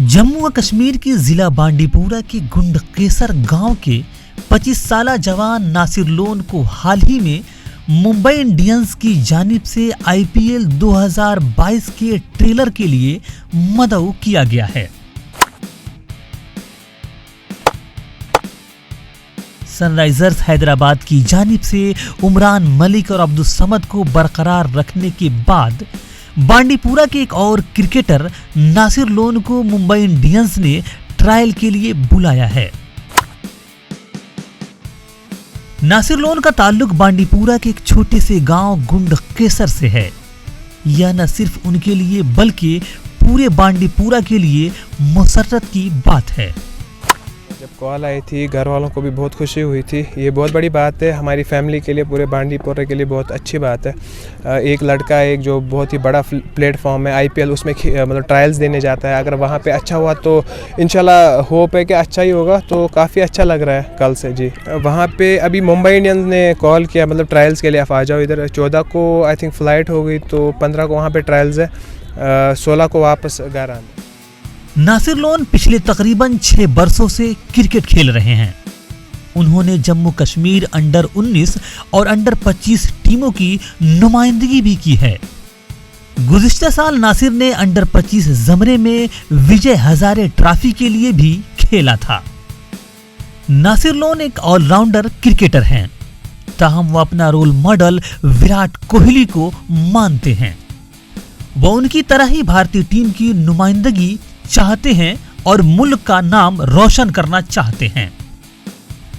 जम्मू व कश्मीर के जिला बांडीपुरा के गुंडकेसर गांव के 25 साला जवान नासिर लोन को हाल ही में मुंबई इंडियंस की जानिब से आईपीएल 2022 के ट्रेलर के लिए मदऊ किया गया है। सनराइजर्स हैदराबाद की जानिब से उमरान मलिक और अब्दुल समद को बरकरार रखने के बाद बांडीपुरा के एक और क्रिकेटर नासिर लोन को मुंबई इंडियंस ने ट्रायल के लिए बुलाया है। नासिर लोन का ताल्लुक बांडीपुरा के एक छोटे से गांव गुंडकेसर से है। यह न सिर्फ उनके लिए बल्कि पूरे बांडीपुरा के लिए मुसर्रत की बात है। जब कॉल आई थी घर वालों को भी बहुत खुशी हुई थी। ये बहुत बड़ी बात है हमारी फैमिली के लिए, पूरे बांडीपुरा के लिए बहुत अच्छी बात है। एक लड़का एक जो बहुत ही बड़ा प्लेटफॉर्म है आईपीएल, उसमें मतलब ट्रायल्स देने जाता है। अगर वहाँ पे अच्छा हुआ तो इंशाल्लाह होप है कि अच्छा ही होगा, तो काफ़ी अच्छा लग रहा है कल से जी। वहाँ पे अभी मुंबई इंडियंस ने कॉल किया मतलब ट्रायल्स के लिए, आप आ जाओ इधर। 14 को आई थिंक फ़्लाइट हो गई, तो 15 को वहाँ पर ट्रायल्स है, 16 को वापस घर आना। नासिर लोन पिछले तकरीबन 6 बरसों से क्रिकेट खेल रहे हैं। उन्होंने जम्मू कश्मीर अंडर 19 और अंडर 25 टीमों की नुमाइंदगी भी की है। गुज़िश्ता साल नासिर ने अंडर 25 ज़मरे में विजय हजारे ट्रॉफी के लिए भी खेला था। नासिर लोन एक ऑलराउंडर क्रिकेटर हैं, ताहम वो अपना रोल मॉडल विराट कोहली को मानते हैं। वो उनकी तरह ही भारतीय टीम की नुमाइंदगी चाहते हैं और मुल्क का नाम रोशन करना चाहते हैं।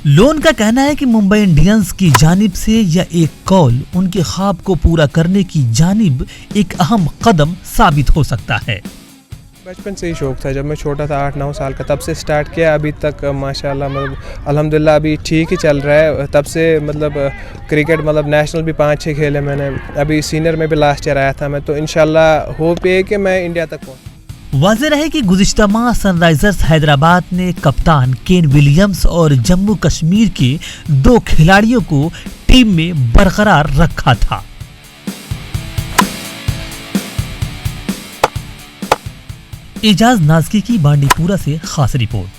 लोन का कहना है कि मुंबई इंडियंस की जानिब से यह एक कॉल उनके ख्वाब को पूरा करने की जानिब एक अहम कदम साबित हो सकता है। बचपन से ही शौक था, जब मैं छोटा था 8-9 साल का, तब से स्टार्ट किया। अभी तक माशाल्लाह मतलब अल्हम्दुलिल्लाह अभी ठीक ही चल रहा है। तब से मतलब क्रिकेट मतलब नेशनल भी 5-6 खेले मैंने। अभी सीनियर में भी लास्ट ईयर आया था मैं, तो इंशाल्लाह होप है कि मैं इंडिया तक पहुँचूँ। वाज़ेह रहे कि गुज़िश्ता माह सनराइजर्स हैदराबाद ने कप्तान केन विलियम्स और जम्मू कश्मीर के 2 खिलाड़ियों को टीम में बरकरार रखा था। एजाज नाज़की की बांडीपुरा से खास रिपोर्ट।